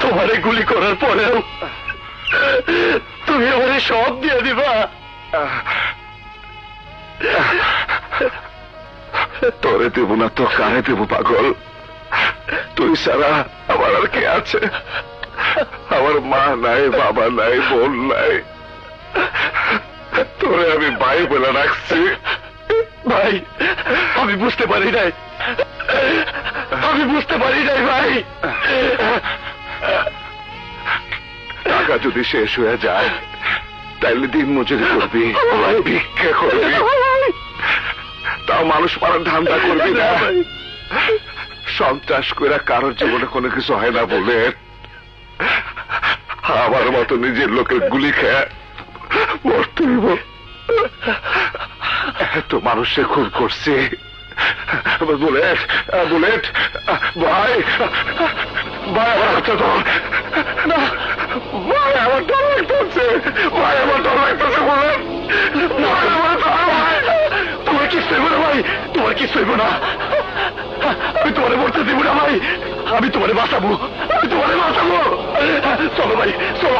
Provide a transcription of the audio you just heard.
তোমারে গুলি করার পরেও তুমি আমারে সব দিয়ে দিবা? তোরে দেব না তো কারে দেব পাগল? তুই সারা আমার আর কে আছে? আমার মা নাই, বাবা নাই, বোন নাই। তোরে আমি ভাই বলে রাখছি। ভাই আমি বুঝতে পারি নাই, আমি বুঝতে পারি নাই ভাই। টাকা যদি শেষ হয়ে যায় তাইলে দিন মজুরি করবি, ভিক্ষা করবি, তাও মানুষ মারার ধান্দা করবি না। সন্ত্রাস করে কারোর জীবনে কোনো কিছু হয় না বলে আমার মতো নিজের লোকের গুলি খেয়ে মরতে হইব। এত মানুষে খুন করছে। বুলেট, বুলেট, ভাই, ভাই আমার হাতটা ধর। না ভাই, আমার ডর লাগতেছে, ভাই আমার ডর লাগতেছে। বুলেট, ভাই আমার ডর। ভাই তোমার কি সইব না? ভাই তোমার কি সইব না? আমি তোমারে মরতে দেব না ভাই, আমি তোমারে বাঁচাবো, আমি তোমারে বাঁচাবো। চলো ভাই, চলো।